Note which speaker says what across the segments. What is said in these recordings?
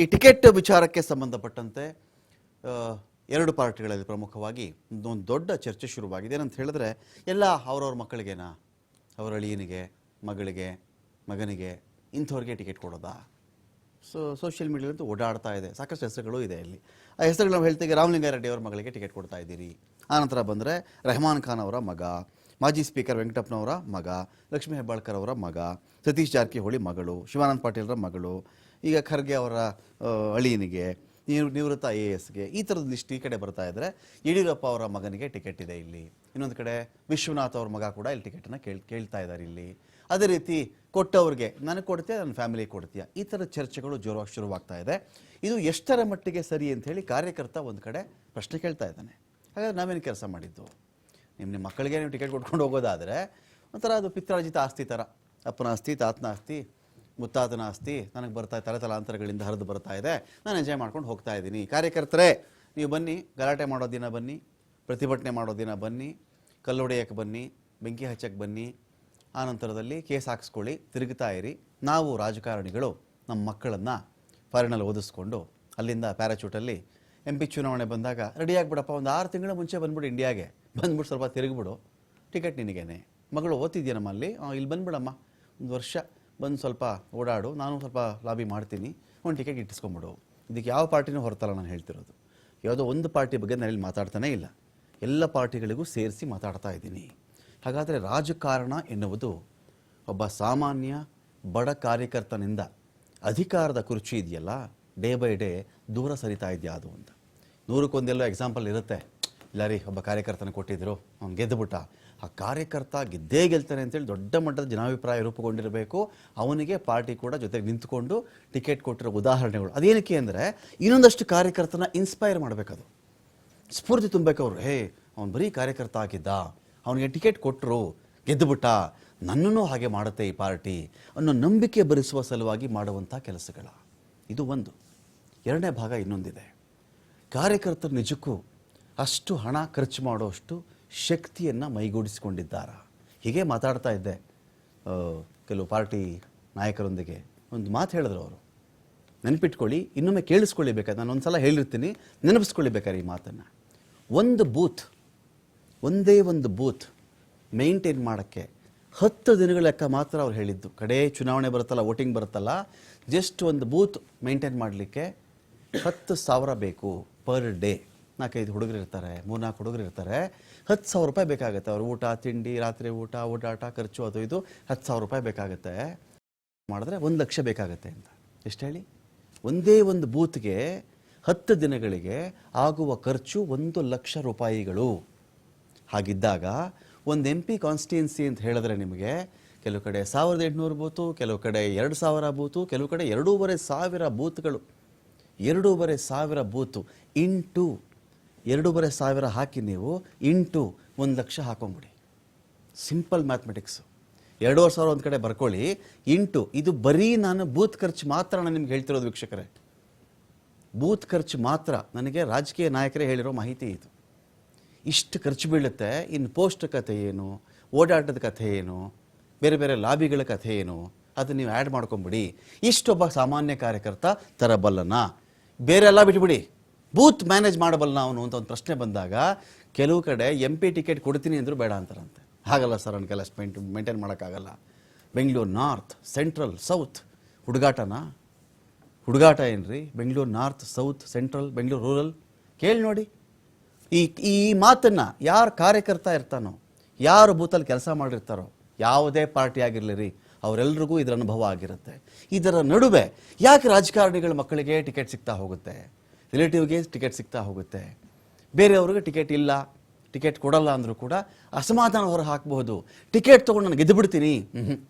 Speaker 1: ಈ ಟಿಕೆಟ್ ವಿಚಾರಕ್ಕೆ ಸಂಬಂಧಪಟ್ಟಂತೆ ಎರಡು ಪಾರ್ಟಿಗಳಲ್ಲಿ ಪ್ರಮುಖವಾಗಿ ಒಂದು ದೊಡ್ಡ ಚರ್ಚೆ ಶುರುವಾಗಿದೆ. ಏನಂತ ಹೇಳಿದ್ರೆ ಎಲ್ಲ ಅವರವ್ರ ಮಕ್ಕಳಿಗೇನಾ, ಅವರ ಅಳಿಯನಿಗೆ, ಮಗಳಿಗೆ, ಮಗನಿಗೆ ಇಂಥವ್ರಿಗೆ ಟಿಕೆಟ್ ಕೊಡೋದಾ? ಸೋಷಿಯಲ್ ಮೀಡಿಯಾದಂತೂ ಓಡಾಡ್ತಾ ಇದೆ, ಸಾಕಷ್ಟು ಹೆಸರುಗಳು ಇದೆ. ಇಲ್ಲಿ ಆ ಹೆಸರುಗಳು ನಾವು ಹೇಳ್ತೀವಿ. ರಾಮಲಿಂಗಾರೆಡ್ಡಿ ಅವರ ಮಗಳಿಗೆ ಟಿಕೆಟ್ ಕೊಡ್ತಾ ಇದ್ದೀರಿ. ಆನಂತರ ಬಂದರೆ ರೆಹಮಾನ್ ಖಾನ್ ಅವರ ಮಗ, ಮಾಜಿ ಸ್ಪೀಕರ್ ವೆಂಕಟಪ್ಪನವರ ಮಗ, ಲಕ್ಷ್ಮೀ ಹೆಬ್ಬಾಳ್ಕರ್ ಅವರ ಮಗ, ಸತೀಶ್ ಜಾರಕಿಹೊಳಿ ಮಗಳು, ಶಿವಾನಂದ ಪಾಟೀಲ್ರ ಮಗಳು, ಈಗ ಖರ್ಗೆ ಅವರ ಅಳಿಯನಿಗೆ, ನಿವೃತ್ತ IASಗೆ, ಈ ಥರದ ಲಿಸ್ಟ್ ಈ ಕಡೆ ಬರ್ತಾ ಇದ್ದರೆ ಯಡಿಯೂರಪ್ಪ ಅವರ ಮಗನಿಗೆ ಟಿಕೆಟ್ ಇದೆ ಇಲ್ಲಿ. ಇನ್ನೊಂದು ಕಡೆ ವಿಶ್ವನಾಥ್ ಅವ್ರ ಮಗ ಕೂಡ ಇಲ್ಲಿ ಟಿಕೆಟನ್ನು ಕೇಳ್ತಾ ಇದ್ದಾರೆ ಇಲ್ಲಿ. ಅದೇ ರೀತಿ ಕೊಟ್ಟವ್ರಿಗೆ ನನಗೆ ಕೊಡ್ತೀಯಾ, ನನ್ನ ಫ್ಯಾಮಿಲಿಗೆ ಕೊಡ್ತೀಯಾ, ಈ ಥರದ ಚರ್ಚೆಗಳು ಜೋರಾಗಿ ಶುರುವಾಗ್ತಾ ಇದೆ. ಇದು ಎಷ್ಟರ ಮಟ್ಟಿಗೆ ಸರಿ ಅಂಥೇಳಿ ಕಾರ್ಯಕರ್ತ ಒಂದು ಕಡೆ ಪ್ರಶ್ನೆ ಕೇಳ್ತಾ ಇದ್ದಾನೆ. ಹಾಗಾದ್ರೆ ನಾವೇನು ಕೆಲಸ ಮಾಡಿದ್ದು? ನಿಮ್ಮ ಮಕ್ಕಳಿಗೆ ನೀವು ಟಿಕೆಟ್ ಕೊಟ್ಕೊಂಡು ಹೋಗೋದಾದರೆ ಒಂಥರ ಅದು ಪಿತ್ರಾರ್ಜಿತ ಆಸ್ತಿ ಥರ, ಅಪ್ಪನ ಆಸ್ತಿ, ತಾತನ ಆಸ್ತಿ, ಮುತ್ತಾತನ ಆಸ್ತಿ ನನಗೆ ಬರ್ತಾ ತಲೆತಲಾಂತರಗಳಿಂದ ಹರಿದು ಬರ್ತಾ ಇದೆ, ನಾನು ಎಂಜಾಯ್ ಮಾಡ್ಕೊಂಡು ಹೋಗ್ತಾ ಇದ್ದೀನಿ. ಕಾರ್ಯಕರ್ತರೇ ನೀವು ಬನ್ನಿ, ಗಲಾಟೆ ಮಾಡೋ ದಿನ ಬನ್ನಿ, ಪ್ರತಿಭಟನೆ ಮಾಡೋ ದಿನ ಬನ್ನಿ, ಕಲ್ಲೊಡೆಯಕ್ಕೆ ಬನ್ನಿ, ಬೆಂಕಿ ಹಚ್ಚಕ್ಕೆ ಬನ್ನಿ, ಆ ನಂತರದಲ್ಲಿ ಕೇಸ್ ಹಾಕ್ಸ್ಕೊಳ್ಳಿ, ತಿರುಗ್ತಾ ಇರಿ. ನಾವು ರಾಜಕಾರಣಿಗಳು ನಮ್ಮ ಮಕ್ಕಳನ್ನು ಫಾರಿನಲ್ಲಿ ಓದಿಸ್ಕೊಂಡು ಅಲ್ಲಿಂದ ಪ್ಯಾರಾಚೂಟಲ್ಲಿ MP ಚುನಾವಣೆ ಬಂದಾಗ ರೆಡಿಯಾಗಿಬಿಡಪ್ಪ, ಒಂದು 6 ತಿಂಗಳ ಮುಂಚೆ ಬಂದ್ಬಿಡು, ಇಂಡಿಯಾಗೆ ಬಂದ್ಬಿಟ್ಟು ಸ್ವಲ್ಪ ತಿರುಗಿಬಿಡು, ಟಿಕೆಟ್ ನಿನಗೇನೆ. ಮಗಳು ಓದ್ತಿದ್ಯಾ ನಮ್ಮಲ್ಲಿ, ಇಲ್ಲಿ ಬಂದ್ಬಿಡಮ್ಮ, ಒಂದು ವರ್ಷ ಬಂದು ಸ್ವಲ್ಪ ಓಡಾಡು, ನಾನು ಸ್ವಲ್ಪ ಲಾಬಿ ಮಾಡ್ತೀನಿ, ಒಂದು ಟಿಕೆಟ್ ಇಟ್ಟಿಸ್ಕೊಂಬಿಡು. ಇದಕ್ಕೆ ಯಾವ ಪಾರ್ಟಿನೂ ಹೊರತಲ್ಲ ನಾನು ಹೇಳ್ತಿರೋದು. ಯಾವುದೋ ಒಂದು ಪಾರ್ಟಿ ಬಗ್ಗೆ ನಾನು ಇಲ್ಲಿ ಮಾತಾಡ್ತಾನೇ ಇಲ್ಲ, ಎಲ್ಲ ಪಾರ್ಟಿಗಳಿಗೂ ಸೇರಿಸಿ ಮಾತಾಡ್ತಾ ಇದ್ದೀನಿ. ಹಾಗಾದರೆ ರಾಜಕಾರಣ ಎನ್ನುವುದು ಒಬ್ಬ ಸಾಮಾನ್ಯ ಬಡ ಕಾರ್ಯಕರ್ತನಿಂದ ಅಧಿಕಾರದ ಕುರ್ಚಿ ಇದೆಯಲ್ಲ, ಡೇ ಬೈ ಡೇ ದೂರ ಸರಿತಾ ಇದೆಯಾ ಅದು ಅಂತ. 100ಕ್ಕೊಂದೆಲ್ಲೋ ಎಕ್ಸಾಂಪಲ್ ಇರುತ್ತೆ. ಇಲ್ಲ ರೀ, ಒಬ್ಬ ಕಾರ್ಯಕರ್ತನ ಕೊಟ್ಟಿದ್ದರು, ಅವ್ನು ಗೆದ್ದುಬಿಟ್ಟ, ಆ ಕಾರ್ಯಕರ್ತ ಗೆದ್ದೇ ಗೆಲ್ತಾನೆ ಅಂತೇಳಿ ದೊಡ್ಡ ಮಟ್ಟದ ಜನಾಭಿಪ್ರಾಯ ರೂಪುಗೊಂಡಿರಬೇಕು. ಅವನಿಗೆ ಪಾರ್ಟಿ ಕೂಡ ಜೊತೆಗೆ ನಿಂತ್ಕೊಂಡು ಟಿಕೆಟ್ ಕೊಟ್ಟಿರೋ ಉದಾಹರಣೆಗಳು. ಅದೇನಕ್ಕೆ ಅಂದರೆ ಇನ್ನೊಂದಷ್ಟು ಕಾರ್ಯಕರ್ತನ ಇನ್ಸ್ಪೈರ್ ಮಾಡಬೇಕದು, ಸ್ಫೂರ್ತಿ ತುಂಬಬೇಕು. ಅವರು ಅವನು ಬರೀ ಕಾರ್ಯಕರ್ತ ಆಗಿದ್ದ, ಅವನಿಗೆ ಟಿಕೆಟ್ ಕೊಟ್ಟರು, ಗೆದ್ದುಬಿಟ್ಟ, ನನ್ನನ್ನು ಹಾಗೆ ಮಾಡುತ್ತೆ ಈ ಪಾರ್ಟಿ ಅನ್ನೋ ನಂಬಿಕೆ ಭರಿಸುವ ಸಲುವಾಗಿ ಮಾಡುವಂಥ ಕೆಲಸಗಳ ಇದು ಒಂದು. ಎರಡನೇ ಭಾಗ ಇನ್ನೊಂದಿದೆ. ಕಾರ್ಯಕರ್ತರು ನಿಜಕ್ಕೂ ಅಷ್ಟು ಹಣ ಖರ್ಚು ಮಾಡೋಷ್ಟು ಶಕ್ತಿಯನ್ನು ಮೈಗೂಡಿಸಿಕೊಂಡಿದ್ದಾರ? ಹೀಗೆ ಮಾತಾಡ್ತಾ ಇದ್ದೆ ಕೆಲವು ಪಾರ್ಟಿ ನಾಯಕರೊಂದಿಗೆ. ಒಂದು ಮಾತು ಹೇಳಿದ್ರು ಅವರು, ನೆನಪಿಟ್ಕೊಳ್ಳಿ, ಇನ್ನೊಮ್ಮೆ ಕೇಳಿಸ್ಕೊಳ್ಳಿ ಬೇಕಾದ್ರೆ, ನಾನು ಒಂದು ಸಲ ಹೇಳಿರ್ತೀನಿ, ನೆನಪಿಸ್ಕೊಳ್ಳಿ ಈ ಮಾತನ್ನು. ಒಂದೇ ಒಂದು ಬೂತ್ ಮೇಂಟೈನ್ ಮಾಡೋಕ್ಕೆ 10 ದಿನಗಳ ಲೆಕ್ಕ ಮಾತ್ರ ಅವ್ರು ಹೇಳಿದ್ದು. ಕಡೆ ಚುನಾವಣೆ ಬರುತ್ತಲ್ಲ, ವೋಟಿಂಗ್ ಬರುತ್ತಲ್ಲ, ಜಸ್ಟ್ ಒಂದು ಬೂತ್ ಮೇಂಟೈನ್ ಮಾಡಲಿಕ್ಕೆ 10,000 ಬೇಕು ಪರ್ ಡೇ. 4-5 ಹುಡುಗರು ಇರ್ತಾರೆ, 3-4 ಹುಡುಗರು ಇರ್ತಾರೆ, 10,000 ರೂಪಾಯಿ ಬೇಕಾಗುತ್ತೆ. ಅವ್ರ ಊಟ, ತಿಂಡಿ, ರಾತ್ರಿ ಊಟ, ಓಡಾಟ, ಖರ್ಚು, ಅದು ಇದು 10,000 ರೂಪಾಯಿ ಬೇಕಾಗುತ್ತೆ. ಮಾಡಿದ್ರೆ 1 ಲಕ್ಷ ಬೇಕಾಗುತ್ತೆ ಅಂತ. ಎಷ್ಟು ಹೇಳಿ? ಒಂದೇ ಒಂದು ಬೂತ್ಗೆ 10 ದಿನಗಳಿಗೆ ಆಗುವ ಖರ್ಚು 1 ಲಕ್ಷ ರೂಪಾಯಿಗಳು. ಹಾಗಿದ್ದಾಗ ಒಂದು MP ಕಾನ್ಸ್ಟಿಟ್ಯೂನ್ಸಿ ಅಂತ ಹೇಳಿದ್ರೆ ನಿಮಗೆ ಕೆಲವು ಕಡೆ 1,800 ಬೂತು, ಕೆಲವು ಕಡೆ 2,000 ಬೂತು, ಕೆಲವು ಕಡೆ 2,500 ಬೂತ್ಗಳು. 2,500 ಬೂತು ಇಂಟು 2,500 ಹಾಕಿ ನೀವು ಇಂಟು 1 ಲಕ್ಷ ಹಾಕೊಂಬಿಡಿ. Simple mathematics. 2,500 ಒಂದು ಕಡೆ ಬರ್ಕೊಳ್ಳಿ, ಇಂಟು ಇದು ಬರೀ ನಾನು ಬೂತ್ ಖರ್ಚು ಮಾತ್ರ ನಾನು ನಿಮ್ಗೆ ಹೇಳ್ತಿರೋದು ವೀಕ್ಷಕರೇ, ಬೂತ್ ಖರ್ಚು ಮಾತ್ರ. ನನಗೆ ರಾಜಕೀಯ ನಾಯಕರೇ ಹೇಳಿರೋ ಮಾಹಿತಿ ಇದು. ಇಷ್ಟು ಖರ್ಚು ಬೀಳುತ್ತೆ. ಇನ್ನು ಪೋಸ್ಟ್ ಕಥೆ ಏನು, ಓಡಾಟದ ಕಥೆ ಏನು, ಬೇರೆ ಬೇರೆ ಲಾಬಿಗಳ ಕಥೆ ಏನು, ಅದನ್ನು ನೀವು ಆ್ಯಡ್ ಮಾಡ್ಕೊಂಬಿಡಿ. ಇಷ್ಟೊಬ್ಬ ಸಾಮಾನ್ಯ ಕಾರ್ಯಕರ್ತ ತರಬಲ್ಲನ? ಬೇರೆ ಎಲ್ಲ ಬಿಟ್ಬಿಡಿ, ಬೂತ್ ಮ್ಯಾನೇಜ್ ಮಾಡಬಲ್ಲ ಅವನು ಅಂತ ಒಂದು ಪ್ರಶ್ನೆ ಬಂದಾಗ ಕೆಲವು ಕಡೆ MP ಟಿಕೆಟ್ ಕೊಡ್ತೀನಿ ಅಂದರೂ ಬೇಡ ಅಂತಾರಂತೆ. ಹಾಗಲ್ಲ ಸರ್, ನನಗೆಲ್ಲ ಮೇಂಟೈನ್ ಮಾಡೋಕ್ಕಾಗಲ್ಲ. ಬೆಂಗಳೂರು ನಾರ್ತ್, ಸೆಂಟ್ರಲ್, ಸೌತ್ ಹುಡುಗಾಟ ಏನ್ರಿ? Bengaluru north, south, central, Bengaluru rural ಕೇಳಿ ನೋಡಿ. ಈ ಮಾತನ್ನು ಯಾರು ಕಾರ್ಯಕರ್ತ ಇರ್ತಾನೋ, ಯಾರು ಬೂತಲ್ಲಿ ಕೆಲಸ ಮಾಡಿರ್ತಾರೋ, ಯಾವುದೇ ಪಾರ್ಟಿ ಆಗಿರಲಿ, ಅವರೆಲ್ರಿಗೂ ಇದರ ಅನುಭವ ಆಗಿರುತ್ತೆ. ಇದರ ನಡುವೆ ಯಾಕೆ ರಾಜಕಾರಣಿಗಳ ಮಕ್ಕಳಿಗೆ ಟಿಕೆಟ್ ಸಿಗ್ತಾ ಹೋಗುತ್ತೆ, ರಿಲೇಟಿವ್ಗೆ ಟಿಕೆಟ್ ಸಿಗ್ತಾ ಹೋಗುತ್ತೆ, ಬೇರೆಯವ್ರಿಗೆ ಟಿಕೆಟ್ ಇಲ್ಲ, ಟಿಕೆಟ್ ಕೊಡಲ್ಲ ಅಂದರೂ ಕೂಡ ಅಸಮಾಧಾನ ಹೊರ ಹಾಕಬಹುದು. ಟಿಕೆಟ್ ತೊಗೊಂಡು ನಾನು ಗೆದ್ದು ಬಿಡ್ತೀನಿ,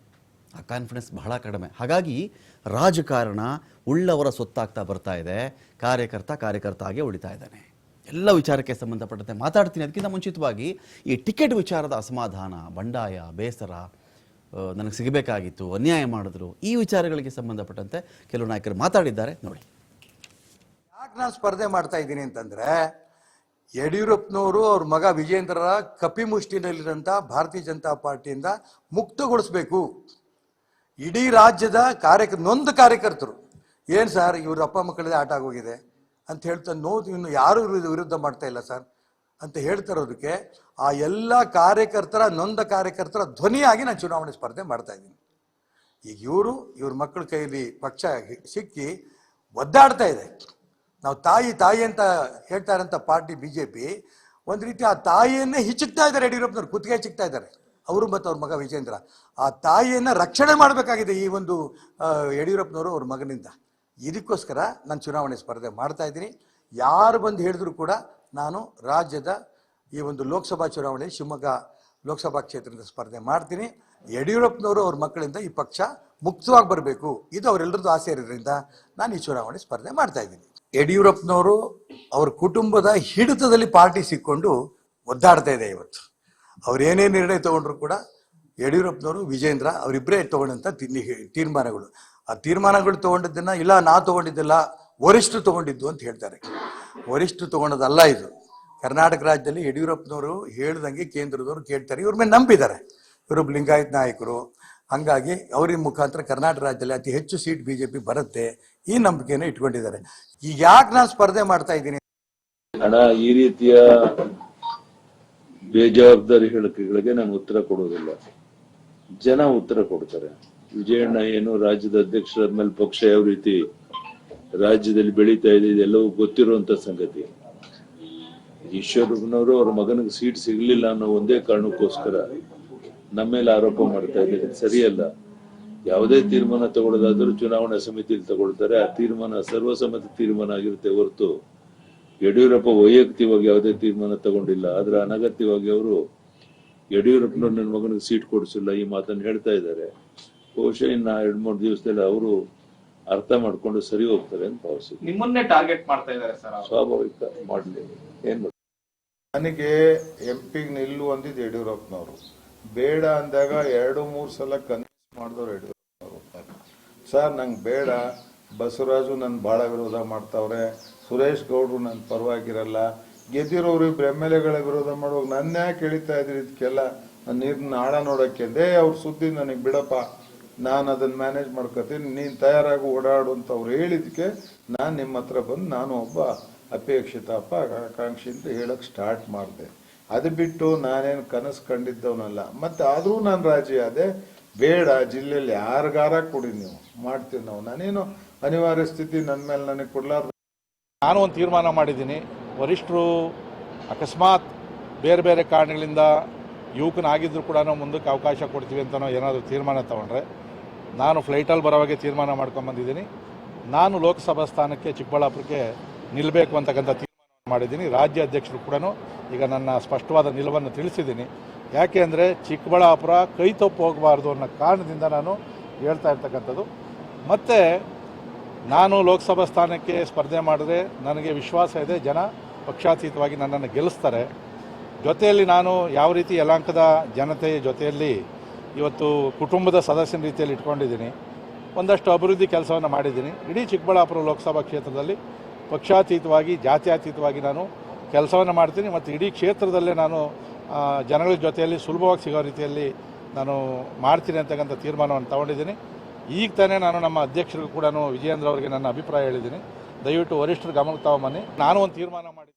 Speaker 1: ಆ ಕಾನ್ಫಿಡೆನ್ಸ್ ಬಹಳ ಕಡಿಮೆ. ಹಾಗಾಗಿ ರಾಜಕಾರಣ ಉಳ್ಳವರ ಸೊತ್ತಾಗ್ತಾ ಬರ್ತಾ ಇದೆ, ಕಾರ್ಯಕರ್ತ ಆಗಿ ಉಳಿತಾ ಇದ್ದಾನೆ. ಎಲ್ಲ ವಿಚಾರಕ್ಕೆ ಸಂಬಂಧಪಟ್ಟಂತೆ ಮಾತಾಡ್ತೀನಿ. ಅದಕ್ಕಿಂತ ಮುಂಚಿತವಾಗಿ ಈ ಟಿಕೆಟ್ ವಿಚಾರದ ಅಸಮಾಧಾನ, ಬಂಡಾಯ, ಬೇಸರ, ನನಗೆ ಸಿಗಬೇಕಾಗಿತ್ತು, ಅನ್ಯಾಯ ಮಾಡಿದ್ರು, ಈ ವಿಚಾರಗಳಿಗೆ ಸಂಬಂಧಪಟ್ಟಂತೆ ಕೆಲವು ನಾಯಕರು ಮಾತಾಡಿದ್ದಾರೆ ನೋಡಿ.
Speaker 2: ಯಾಕೆ ನಾನು ಸ್ಪರ್ಧೆ ಮಾಡ್ತಾ ಇದ್ದೀನಿ ಅಂತಂದ್ರೆ, ಯಡಿಯೂರಪ್ಪನವರು ಅವ್ರ ಮಗ ವಿಜೇಂದ್ರರ ಕಪಿಮುಷ್ಟಿನಲ್ಲಿರೋಂಥ ಭಾರತೀಯ ಜನತಾ ಪಾರ್ಟಿಯಿಂದ ಮುಕ್ತಗೊಳಿಸಬೇಕು. ಇಡೀ ರಾಜ್ಯದ ನೊಂದ ಕಾರ್ಯಕರ್ತರು ಏನು ಸರ್ ಇವ್ರ ಅಪ್ಪ ಮಕ್ಕಳದೇ ಆಟ ಆಗೋಗಿದೆ ಅಂತ ಹೇಳ್ತಾ ಇನ್ನು ಯಾರು ವಿರುದ್ಧ ಮಾಡ್ತಾ ಇಲ್ಲ ಸರ್ ಅಂತ ಹೇಳ್ತಾ ಇರೋದಕ್ಕೆ ಆ ಎಲ್ಲ ಕಾರ್ಯಕರ್ತರ ನೊಂದ ಕಾರ್ಯಕರ್ತರ ಧ್ವನಿಯಾಗಿ ನಾನು ಚುನಾವಣೆ ಸ್ಪರ್ಧೆ ಮಾಡ್ತಾ ಇದ್ದೀನಿ. ಈಗ ಇವ್ರ ಮಕ್ಕಳ ಕೈಯಲ್ಲಿ ಪಕ್ಷ ಸಿಕ್ಕಿ ಒದ್ದಾಡ್ತಾ ಇದೆ. ನಾವು ತಾಯಿ ಅಂತ ಹೇಳ್ತಾ ಇರೋಂಥ ಪಾರ್ಟಿ BJP ಒಂದು ರೀತಿ ಆ ತಾಯಿಯನ್ನೇ ಹಿಚ್ಚುತ್ತಾ ಇದ್ದಾರೆ. ಯಡಿಯೂರಪ್ಪನವ್ರು ಕುತ್ತಿಗೆ ಚಿಕ್ತಾ ಇದ್ದಾರೆ, ಅವರು ಮತ್ತು ಅವ್ರ ಮಗ ವಿಜೇಂದ್ರ. ಆ ತಾಯಿಯನ್ನು ರಕ್ಷಣೆ ಮಾಡಬೇಕಾಗಿದೆ ಈ ಒಂದು ಯಡಿಯೂರಪ್ಪನವರು ಅವ್ರ ಮಗನಿಂದ. ಇದಕ್ಕೋಸ್ಕರ ನಾನು ಚುನಾವಣೆ ಸ್ಪರ್ಧೆ ಮಾಡ್ತಾ ಇದ್ದೀನಿ. ಯಾರು ಬಂದು ಹೇಳಿದ್ರು ಕೂಡ ನಾನು ರಾಜ್ಯದ ಈ ಒಂದು ಲೋಕಸಭಾ ಚುನಾವಣೆ ಶಿವಮೊಗ್ಗ ಲೋಕಸಭಾ ಕ್ಷೇತ್ರದ ಸ್ಪರ್ಧೆ ಮಾಡ್ತೀನಿ. ಯಡಿಯೂರಪ್ಪನವರು ಅವ್ರ ಮಕ್ಕಳಿಂದ ಈ ಪಕ್ಷ ಮುಕ್ತವಾಗಿ ಬರಬೇಕು, ಇದು ಅವರೆಲ್ಲರದ್ದು ಆಸೆ ಇರೋದ್ರಿಂದ ನಾನು ಈ ಚುನಾವಣೆ ಸ್ಪರ್ಧೆ ಮಾಡ್ತಾ ಇದ್ದೀನಿ. ಯಡಿಯೂರಪ್ಪನವರು ಅವ್ರ ಕುಟುಂಬದ ಹಿಡಿತದಲ್ಲಿ ಪಾರ್ಟಿ ಸಿಕ್ಕೊಂಡು ಒದ್ದಾಡ್ತಾ ಇದೆ. ಇವತ್ತು ಅವ್ರು ಏನೇ ನಿರ್ಣಯ ತಗೊಂಡ್ರು ಕೂಡ ಯಡಿಯೂರಪ್ಪನವರು ವಿಜೇಂದ್ರ ಅವರಿಬ್ಬರೇ ತಗೊಂಡಂಥ ತೀರ್ಮಾನಗಳು, ಆ ತೀರ್ಮಾನಗಳು ತಗೊಂಡಿದ್ದನ್ನ ಇಲ್ಲ ನಾ ತಗೊಂಡಿದ್ದಿಲ್ಲ ವರಿಷ್ಠರು ತಗೊಂಡಿದ್ದು ಅಂತ ಹೇಳ್ತಾರೆ. ವರಿಷ್ಠರು ತಗೊಂಡದಲ್ಲ ಇದು. ಕರ್ನಾಟಕ ರಾಜ್ಯದಲ್ಲಿ ಯಡಿಯೂರಪ್ಪನವರು ಹೇಳ್ದಂಗೆ ಕೇಂದ್ರದವರು ಕೇಳ್ತಾರೆ, ಇವ್ರ ಮೇಲೆ ನಂಬಿದ್ದಾರೆ. ಇವರೊಬ್ಬ ಲಿಂಗಾಯತ್ ನಾಯಕರು, ಹಂಗಾಗಿ ಅವ್ರ ಮುಖಾಂತರ ಕರ್ನಾಟಕ ರಾಜ್ಯದಲ್ಲಿ ಅತಿ ಹೆಚ್ಚು ಸೀಟ್ BJP ಬರುತ್ತೆ, ಈ ನಂಬಿಕೆಯನ್ನು ಇಟ್ಕೊಂಡಿದ್ದಾರೆ. ಈಗ ಯಾಕೆ ನಾನು ಸ್ಪರ್ಧೆ ಮಾಡ್ತಾ ಇದ್ದೀನಿ
Speaker 3: ಅಣ್ಣ, ಈ ರೀತಿಯ ಬೇಜವಾಬ್ದಾರಿ ಹೇಳಿಕೆಗಳಿಗೆ ನಾನು ಉತ್ತರ ಕೊಡೋದಿಲ್ಲ, ಜನ ಉತ್ತರ ಕೊಡ್ತಾರೆ. ವಿಜಯಣ್ಣ ಏನು ರಾಜ್ಯದ ಅಧ್ಯಕ್ಷರ ಮೇಲೆ ಪಕ್ಷ ಯಾವ ರೀತಿ ರಾಜ್ಯದಲ್ಲಿ ಬೆಳೀತಾ ಇದೆ ಇದೆಲ್ಲವೂ ಗೊತ್ತಿರುವಂತ ಸಂಗತಿ. ಈಶ್ವರಪ್ಪನವರು ಅವ್ರ ಮಗನಿಗೆ ಸೀಟ್ ಸಿಗ್ಲಿಲ್ಲ ಅನ್ನೋ ಒಂದೇ ಕಾರಣಕ್ಕೋಸ್ಕರ ನಮ್ಮ ಮೇಲೆ ಆರೋಪ ಮಾಡ್ತಾ ಇದ್ದಾರೆ, ಸರಿಯಲ್ಲ. ಯಾವುದೇ ತೀರ್ಮಾನ ತಗೊಳ್ಳೋದಾದ್ರೂ ಚುನಾವಣಾ ಸಮಿತಿಯಲ್ಲಿ ತಗೊಳ್ತಾರೆ. ಆ ತೀರ್ಮಾನ ಸರ್ವಸಮ್ಮತ ತೀರ್ಮಾನ ಆಗಿರುತ್ತೆ ಹೊರತು ಯಡಿಯೂರಪ್ಪ ವೈಯಕ್ತಿಕವಾಗಿ ಯಾವುದೇ ತೀರ್ಮಾನ ತಗೊಂಡಿಲ್ಲ. ಆದ್ರೆ ಅನಗತ್ಯವಾಗಿ ಅವರು ಯಡಿಯೂರಪ್ಪನವ್ರು ನನ್ನ ಮಗನಿಗೆ ಸೀಟ್ ಕೊಡಿಸಿಲ್ಲ ಈ ಮಾತನ್ನು ಹೇಳ್ತಾ ಇದ್ದಾರೆ. ಬಹುಶಃ ಇನ್ನ 2-3 ದಿವಸದಲ್ಲಿ ಅವರು ಅರ್ಥ ಮಾಡ್ಕೊಂಡು ಸರಿ ಹೋಗ್ತಾರೆ ಅಂತ ಭಾವಿಸಿದ್ರು.
Speaker 4: ನಿಮ್ಮನ್ನೇ ಟಾರ್ಗೆಟ್ ಮಾಡ್ತಾ ಇದ್ದಾರೆ ಸರ್.
Speaker 3: ಸ್ವಾಭಾವಿಕ ಮಾಡ್ಲಿ, ಏನ್
Speaker 5: ನನಗೆ MP ನಿಲ್ಲು ಅಂದಿದ್ದು ಯಡಿಯೂರಪ್ಪನವರು. ಬೇಡ ಅಂದಾಗ 2-3 ಸಲ ಕನ್ವಿನ್ಸ್ ಮಾಡಿದವ್ರು ಯಡಿಯೂರಪ್ಪನವರು. ಸರ್ ನಂಗೆ ಬೇಡ, ಬಸವರಾಜು ನನ್ನ ಬಹಳ ವಿರೋಧ ಮಾಡ್ತಾವ್ರೆ, ಸುರೇಶ್ ಗೌಡ್ರು ನನ್ನ ಪರವಾಗಿರಲ್ಲ, ಗೆದ್ದಿರೋರು ಇಬ್ರು MLA ವಿರೋಧ ಮಾಡುವಾಗ ನನ್ನ ಯಾಕೆ ಎಳಿತಾ ಇದ್ರಿ ಇದಕ್ಕೆಲ್ಲ ನೀರಿನ ಆಳ ನೋಡಕ್ಕೆ ಅಂದೆ. ಅವ್ರ ಸುದ್ದಿ ನನಗೆ ಬಿಡಪ್ಪ, ನಾನು ಅದನ್ನ ಮ್ಯಾನೇಜ್ ಮಾಡ್ಕೋತೀನಿ, ನೀನ್ ತಯಾರಾಗಿ ಓಡಾಡು ಅಂತ ಅವ್ರು ಹೇಳಿದಕ್ಕೆ ನಾನು ನಿಮ್ಮ ಹತ್ರ ಬಂದು ನಾನು ಒಬ್ಬ ಅಪೇಕ್ಷಿತ ಆಕಾಂಕ್ಷಿ ಅಂತ ಹೇಳಕ್ ಸ್ಟಾರ್ಟ್ ಮಾಡಿದೆ. ಅದು ಬಿಟ್ಟು ನಾನೇನು ಕನಸು ಕಂಡಿದ್ದವನಲ್ಲ. ಮತ್ತೆ ಆದ್ರೂ ನಾನು ರಾಜಿ ಆದೆ. ಬೇಡ, ಜಿಲ್ಲೆಯಲ್ಲಿ ಯಾರಿಗಾರ ಕೊಡಿ, ನೀವು ಮಾಡ್ತೀವಿ ನಾವು, ನಾನೇನು ಅನಿವಾರ್ಯ ಸ್ಥಿತಿ ನನ್ನ ಮೇಲೆ ನನಗೆ ಕೊಡ್ಲಾರ್ದು.
Speaker 6: ನಾನು ಒಂದು ತೀರ್ಮಾನ ಮಾಡಿದ್ದೀನಿ. ವರಿಷ್ಠರು ಅಕಸ್ಮಾತ್ ಬೇರೆ ಬೇರೆ ಕಾರಣಗಳಿಂದ ಯುವಕನಾಗಿದ್ದರೂ ಕೂಡ ಮುಂದಕ್ಕೆ ಅವಕಾಶ ಕೊಡ್ತೀವಿ ಅಂತ ಏನಾದರೂ ತೀರ್ಮಾನ ತಗೊಂಡ್ರೆ ನಾನು ಫ್ಲೈಟಲ್ಲಿ ಬರೋವಾಗೆ ತೀರ್ಮಾನ ಮಾಡ್ಕೊಂಬಂದಿದ್ದೀನಿ. ನಾನು ಲೋಕಸಭಾ ಸ್ಥಾನಕ್ಕೆ ಚಿಕ್ಕಬಳ್ಳಾಪುರಕ್ಕೆ ನಿಲ್ಲಬೇಕು ಅಂತಕ್ಕಂಥ ತೀರ್ಮಾನ ಮಾಡಿದ್ದೀನಿ. ರಾಜ್ಯ ಅಧ್ಯಕ್ಷರು ಕೂಡ ಈಗ ನನ್ನ ಸ್ಪಷ್ಟವಾದ ನಿಲುವನ್ನು ತಿಳಿಸಿದ್ದೀನಿ. ಯಾಕೆ ಅಂದರೆ ಚಿಕ್ಕಬಳ್ಳಾಪುರ ಕೈ ತಪ್ಪು ಹೋಗಬಾರ್ದು ಅನ್ನೋ ಕಾರಣದಿಂದ ನಾನು ಹೇಳ್ತಾ ಇರ್ತಕ್ಕಂಥದ್ದು. ಮತ್ತು ನಾನು ಲೋಕಸಭಾ ಸ್ಥಾನಕ್ಕೆ ಸ್ಪರ್ಧೆ ಮಾಡಿದ್ರೆ ನನಗೆ ವಿಶ್ವಾಸ ಇದೆ, ಜನ ಪಕ್ಷಾತೀತವಾಗಿ ನನ್ನನ್ನು ಗೆಲ್ಲಿಸ್ತಾರೆ. ಜೊತೆಯಲ್ಲಿ ನಾನು ಯಾವ ರೀತಿ ಯಲಹಂಕದ ಜನತೆಯ ಜೊತೆಯಲ್ಲಿ ಇವತ್ತು ಕುಟುಂಬದ ಸದಸ್ಯನ ರೀತಿಯಲ್ಲಿ ಇಟ್ಕೊಂಡಿದ್ದೀನಿ. ಒಂದಷ್ಟು ಅಭಿವೃದ್ಧಿ ಕೆಲಸವನ್ನು ಮಾಡಿದ್ದೀನಿ. ಇಡೀ ಚಿಕ್ಕಬಳ್ಳಾಪುರ ಲೋಕಸಭಾ ಕ್ಷೇತ್ರದಲ್ಲಿ ಪಕ್ಷಾತೀತವಾಗಿ ಜಾತ್ಯತೀತವಾಗಿ ನಾನು ಕೆಲಸವನ್ನು ಮಾಡ್ತೀನಿ. ಮತ್ತು ಇಡೀ ಕ್ಷೇತ್ರದಲ್ಲೇ ನಾನು ಜನಗಳ ಜೊತೆಯಲ್ಲಿ ಸುಲಭವಾಗಿ ಸಿಗೋ ರೀತಿಯಲ್ಲಿ ನಾನು ಮಾಡ್ತೀನಿ ಅಂತಕ್ಕಂಥ ತೀರ್ಮಾನವನ್ನು ತಗೊಂಡಿದ್ದೀನಿ. ಈಗ ತಾನೇ ನಾನು ನಮ್ಮ ಅಧ್ಯಕ್ಷರಿಗೂ ಕೂಡ ವಿಜಯೇಂದ್ರ ಅವರಿಗೆ ನನ್ನ ಅಭಿಪ್ರಾಯ ಹೇಳಿದ್ದೀನಿ. ದಯವಿಟ್ಟು ವರಿಷ್ಠರ ಗಮನಕ್ಕೆ ತಗೊಂಬನ್ನಿ. ನಾನು ಒಂದು ತೀರ್ಮಾನ ಮಾಡಿ